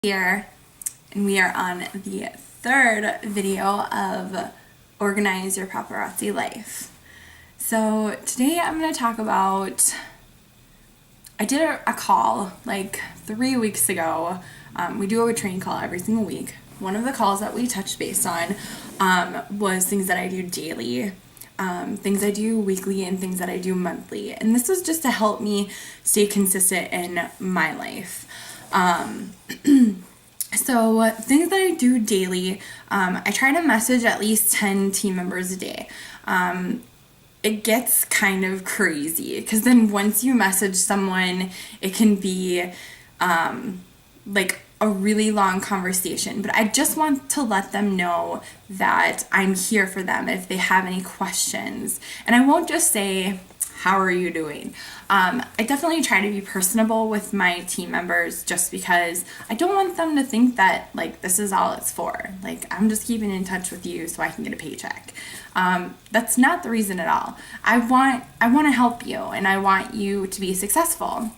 Here, and we are on the third video of Organize Your Paparazzi Life. So today I'm going to talk about, I did a call like 3 weeks ago. We do a training call every single week. One of the calls that we touched base on was things that I do daily, things I do weekly, and things that I do monthly. And this was just to help me stay consistent in my life. So things that I do daily, I try to message at least 10 team members a day. It gets kind of crazy because then once you message someone, it can be like a really long conversation. But I just want to let them know that I'm here for them if they have any questions. And I won't just say, how are you doing? I definitely try to be personable with my team members just because I don't want them to think that like this is all it's for. Like I'm just keeping in touch with you so I can get a paycheck. That's not the reason at all. I want to help you and I want you to be successful.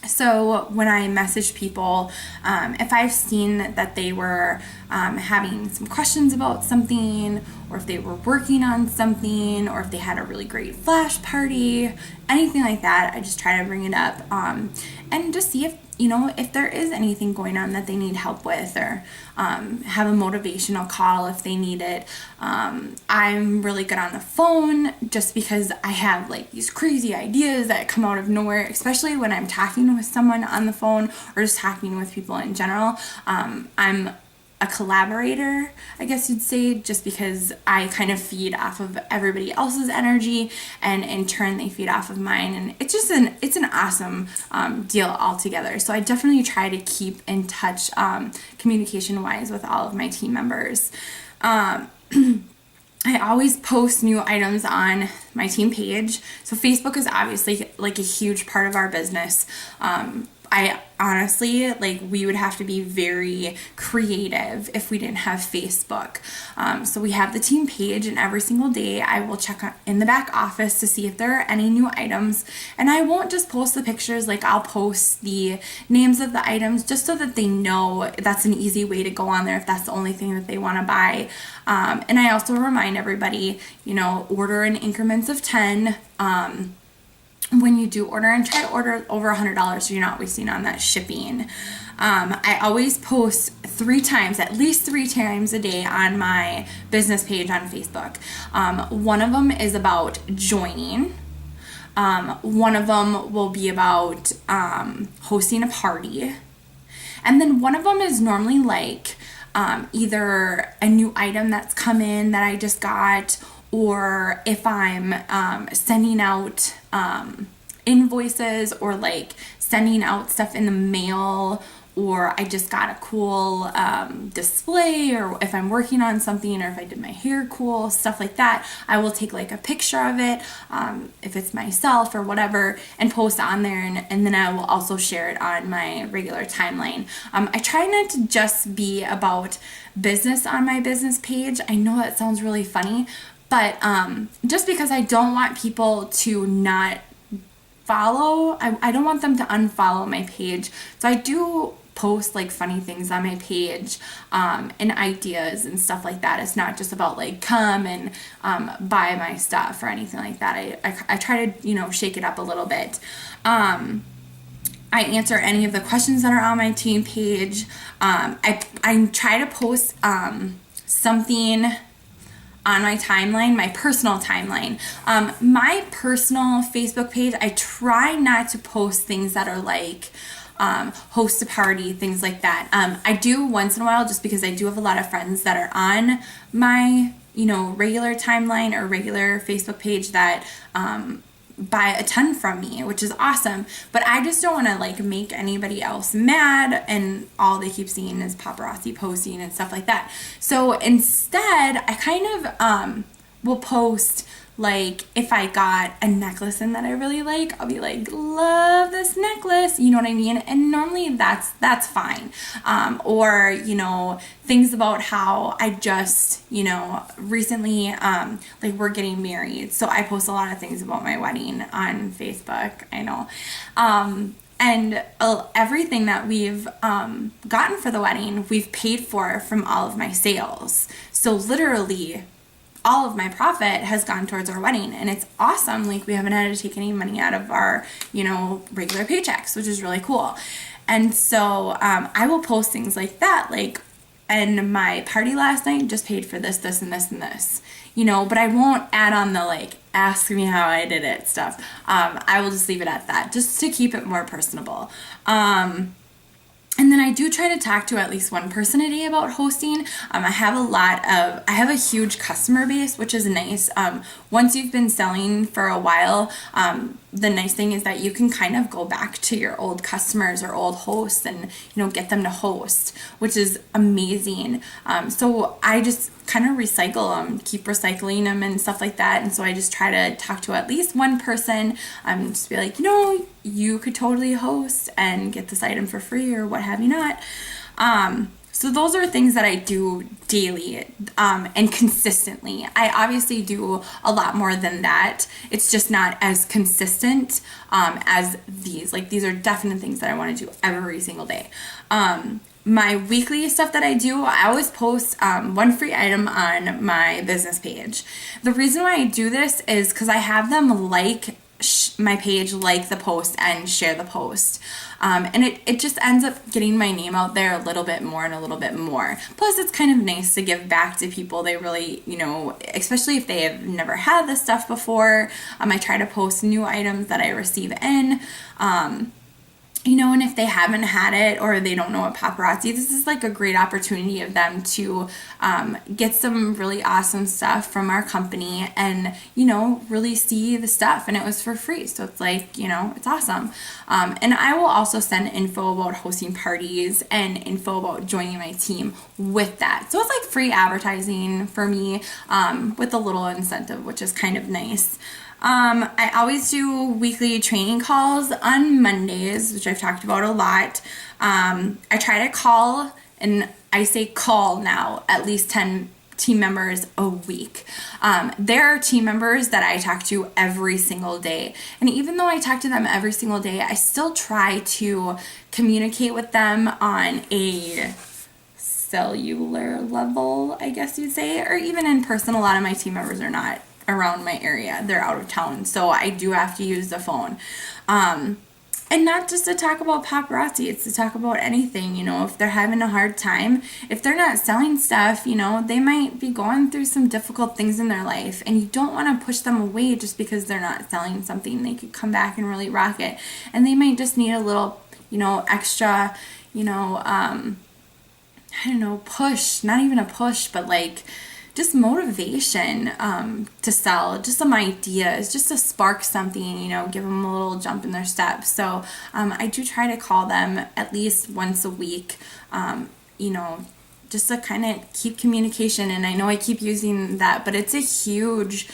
So when I message people, if I've seen that they were having some questions about something, or if they were working on something, or if they had a really great flash party, anything like that, I just try to bring it up and just see if if there is anything going on that they need help with, or have a motivational call if they need it. I'm really good on the phone just because I have like these crazy ideas that come out of nowhere, especially when I'm talking with someone on the phone or just talking with people in general. I'm a collaborator, I guess you'd say, just because I kind of feed off of everybody else's energy, and in turn they feed off of mine, and it's just it's an awesome deal altogether. So I definitely try to keep in touch communication wise with all of my team members. I always post new items on my team page. So Facebook is obviously like a huge part of our business. I honestly, like, we would have to be very creative if we didn't have Facebook. So we have the team page, and every single day I will check in the back office to see if there are any new items. And I won't just post the pictures, like I'll post the names of the items just so that they know that's an easy way to go on there if that's the only thing that they want to buy. And I also remind everybody, order in increments of 10. When you do order, and try to order over $100 so you're not wasting on that shipping. I always post at least three times a day on my business page on Facebook. One of them is about joining. One of them will be about hosting a party. And then one of them is normally like either a new item that's come in that I just got, or if I'm sending out invoices, or like sending out stuff in the mail, or I just got a cool display, or if I'm working on something, or if I did my hair cool, stuff like that, I will take like a picture of it, if it's myself or whatever, and post on there, and then I will also share it on my regular timeline. I try not to just be about business on my business page. I know that sounds really funny, but just because I don't want people to not follow, I don't want them to unfollow my page. So I do post like funny things on my page, and ideas and stuff like that. It's not just about like come and buy my stuff or anything like that. I try to shake it up a little bit. I answer any of the questions that are on my team page. I try to post something on my timeline, my personal timeline. My personal Facebook page, I try not to post things that are like host a party, things like that. I do once in a while, just because I do have a lot of friends that are on my regular timeline or regular Facebook page that buy a ton from me, which is awesome. But I just don't want to like make anybody else mad, and all they keep seeing is paparazzi posting and stuff like that. So instead, I kind of will post, like, if I got a necklace in that I really like, I'll be like, love this necklace, you know what I mean? And normally that's fine. Or, things about how I just, recently, like, we're getting married. So I post a lot of things about my wedding on Facebook, I know. And everything that we've gotten for the wedding, we've paid for from all of my sales. So literally, all of my profit has gone towards our wedding, and it's awesome. Like, we haven't had to take any money out of our, regular paychecks, which is really cool. And so I will post things like that, like, and my party last night just paid for this, this, and this, and this, but I won't add on the, like, ask me how I did it stuff. I will just leave it at that, just to keep it more personable. And then I do try to talk to at least one person a day about hosting. I have a huge customer base, which is nice. Once you've been selling for a while, the nice thing is that you can kind of go back to your old customers or old hosts and, get them to host, which is amazing. So I just kind of recycle them, keep recycling them and stuff like that. And so I just try to talk to at least one person, just be like, you could totally host and get this item for free or what have you not. So those are things that I do daily and consistently. I obviously do a lot more than that. It's just not as consistent as these. Like, these are definite things that I want to do every single day. My weekly stuff that I do, I always post one free item on my business page. The reason why I do this is because I have them like my page, like the post, and share the post. And it just ends up getting my name out there a little bit more and a little bit more. Plus, it's kind of nice to give back to people. They really, especially if they have never had this stuff before. I try to post new items that I receive in. And if they haven't had it or they don't know what paparazzi, this is like a great opportunity of them to get some really awesome stuff from our company and, really see the stuff. And it was for free. So it's like, it's awesome. And I will also send info about hosting parties and info about joining my team with that. So it's like free advertising for me with a little incentive, which is kind of nice. I always do weekly training calls on Mondays, which I've talked about a lot. I try to call, and I say call now, at least 10 team members a week. There are team members that I talk to every single day. And even though I talk to them every single day, I still try to communicate with them on a cellular level, I guess you'd say, or even in person. A lot of my team members are not around my area. They're out of town. So I do have to use the phone. And not just to talk about paparazzi, it's to talk about anything, if they're having a hard time, if they're not selling stuff, they might be going through some difficult things in their life, and you don't want to push them away just because they're not selling something. They could come back and really rock it, and they might just need a little, extra, push, not even a push, but like, just motivation to sell, just some ideas, just to spark something, give them a little jump in their step. So I do try to call them at least once a week, just to kind of keep communication. And I know I keep using that, but it's a huge,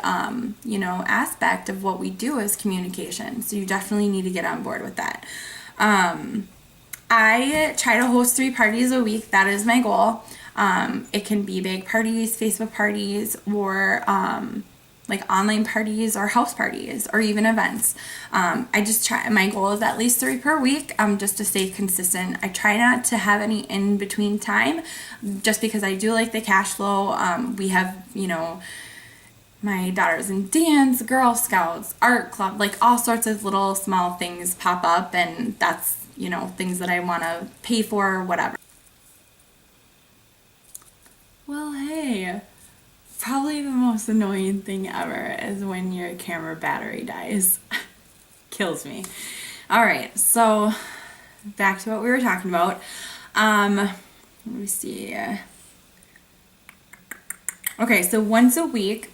aspect of what we do is communication. So you definitely need to get on board with that. I try to host 3 parties a week. That is my goal. It can be big parties, Facebook parties, or like online parties or house parties or even events. I just try, my goal is at least 3 per week, just to stay consistent. I try not to have any in between time just because I do like the cash flow. We have, my daughter's in dance, Girl Scouts, art club, like all sorts of little small things pop up, and that's, things that I want to pay for or whatever. Well, hey, probably the most annoying thing ever is when your camera battery dies. Kills me. All right, so back to what we were talking about. Let me see. Okay, so once a week,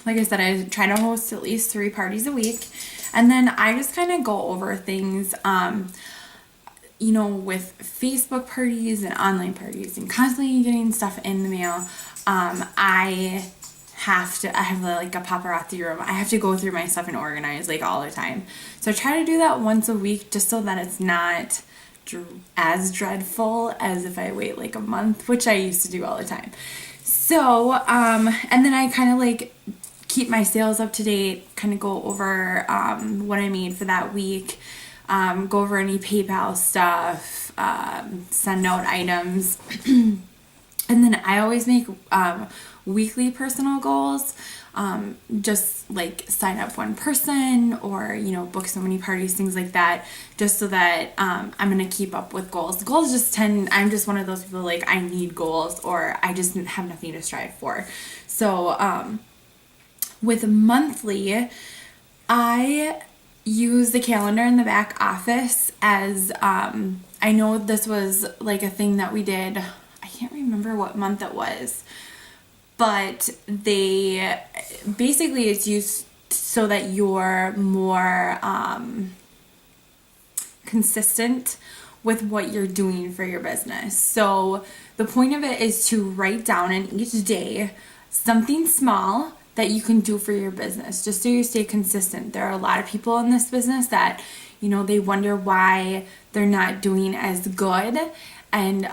like I said, I try to host at least 3 parties a week. And then I just kind of go over things, with Facebook parties and online parties and constantly getting stuff in the mail. I have like a paparazzi room. I have to go through my stuff and organize like all the time. So I try to do that once a week just so that it's not as dreadful as if I wait like a month, which I used to do all the time. So, and then I kind of like keep my sales up to date, kind of go over what I made for that week, go over any PayPal stuff, send out items. And then I always make weekly personal goals, just like sign up one person or, book so many parties, things like that, just so that I'm going to keep up with goals. Goals just I'm just one of those people like I need goals or I just have nothing to strive for. So with monthly, I use the calendar in the back office as I know this was like a thing that we did. I can't remember what month it was, but they basically it's used so that you're more consistent with what you're doing for your business. So the point of it is to write down in each day something small that you can do for your business, just so you stay consistent. There are a lot of people in this business that, they wonder why they're not doing as good. And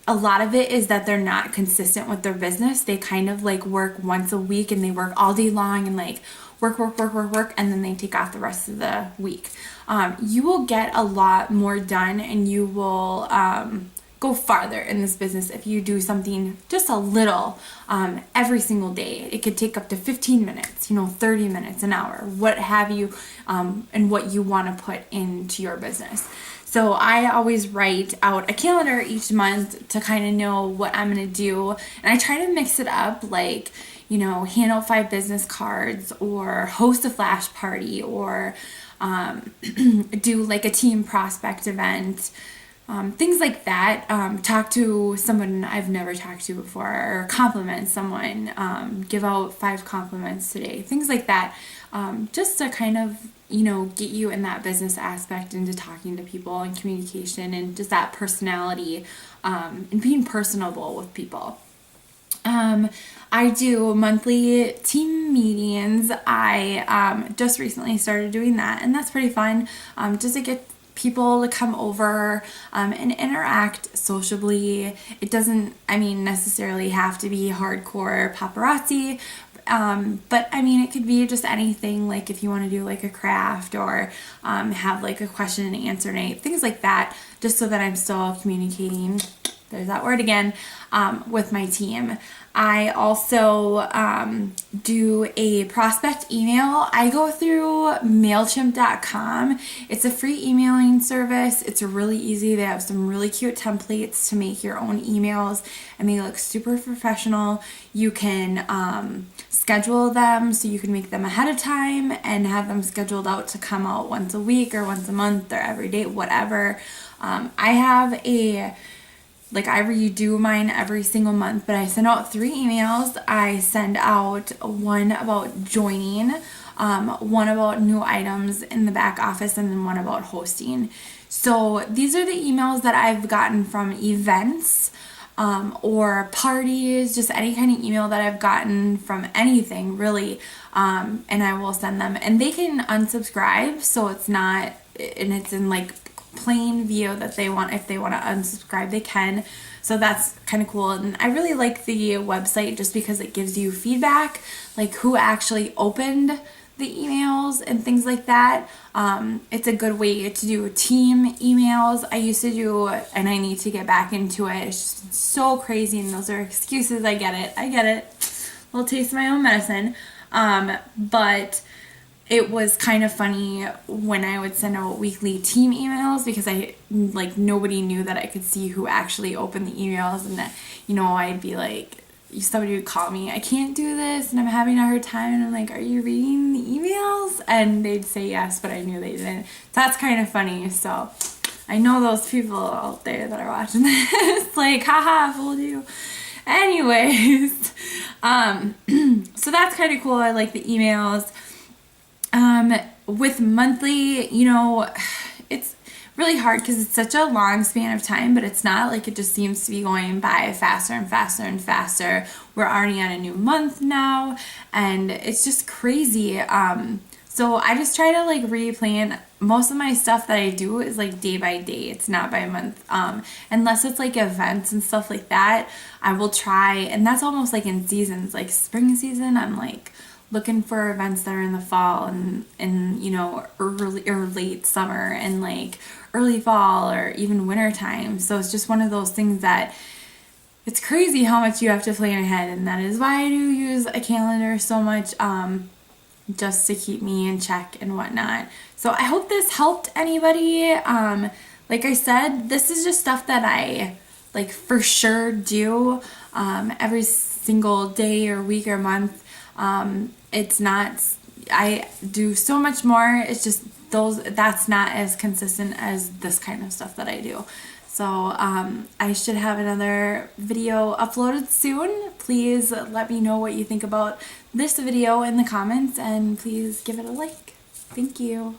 a lot of it is that they're not consistent with their business. They kind of like work once a week and they work all day long and like work, and then they take off the rest of the week. You will get a lot more done and you will go farther in this business if you do something just a little every single day. It could take up to 15 minutes, 30 minutes, an hour, what have you, and what you want to put into your business. So I always write out a calendar each month to kind of know what I'm going to do. And I try to mix it up, like, hand out 5 business cards or host a flash party or do like a team prospect event. Things like that. Talk to someone I've never talked to before or compliment someone. Give out 5 compliments today. Things like that. Just to kind of, get you in that business aspect into talking to people and communication and just that personality and being personable with people. I do monthly team meetings. I just recently started doing that, and that's pretty fun. Just to get people to come over and interact sociably. It doesn't, necessarily have to be hardcore paparazzi. But it could be just anything, like if you want to do like a craft or have like a question and answer night, things like that, just so that I'm still communicating, there's that word again, with my team. I also do a prospect email. I go through MailChimp.com. It's a free emailing service. It's really easy. They have some really cute templates to make your own emails, and they look super professional. You can schedule them, so you can make them ahead of time and have them scheduled out to come out once a week or once a month or every day, whatever. I have I redo mine every single month, but I send out 3 emails. I send out one about joining, one about new items in the back office, and then one about hosting. So these are the emails that I've gotten from events or parties, just any kind of email that I've gotten from anything really, and I will send them. And they can unsubscribe, so it's not, and it's in like plain view that they want. If they want to unsubscribe, they can. So that's kind of cool. And I really like the website just because it gives you feedback, like who actually opened the emails and things like that. It's a good way to do team emails. I used to do, and I need to get back into it. It's just so crazy, and those are excuses. I get it. A little taste of my own medicine. But it was kind of funny when I would send out weekly team emails because nobody knew that I could see who actually opened the emails, and that, I'd be like, somebody would call me, I can't do this and I'm having a hard time, and I'm like, are you reading the emails? And they'd say yes, but I knew they didn't. That's kind of funny. So I know those people out there that are watching this, like, haha, fooled you. Anyways, so that's kind of cool. I like the emails. With monthly, it's really hard because it's such a long span of time, but it's not like it just seems to be going by faster and faster and faster. We're already on a new month now, and it's just crazy. So I just try to replan. Most of my stuff that I do is day by day. It's not by month. Unless it's events and stuff like that, I will try, and that's almost in seasons. Like spring season, I'm looking for events that are in the fall and you know, early or late summer and like early fall or even winter time. So it's just one of those things that it's crazy how much you have to plan ahead, and that is why I do use a calendar so much, just to keep me in check and whatnot. So I hope this helped anybody. Like I said, this is just stuff that I like for sure do every single day or week or month. It's not, I do so much more. It's just that's not as consistent as this kind of stuff that I do. So I should have another video uploaded soon. Please let me know what you think about this video in the comments, and please give it a like. Thank you.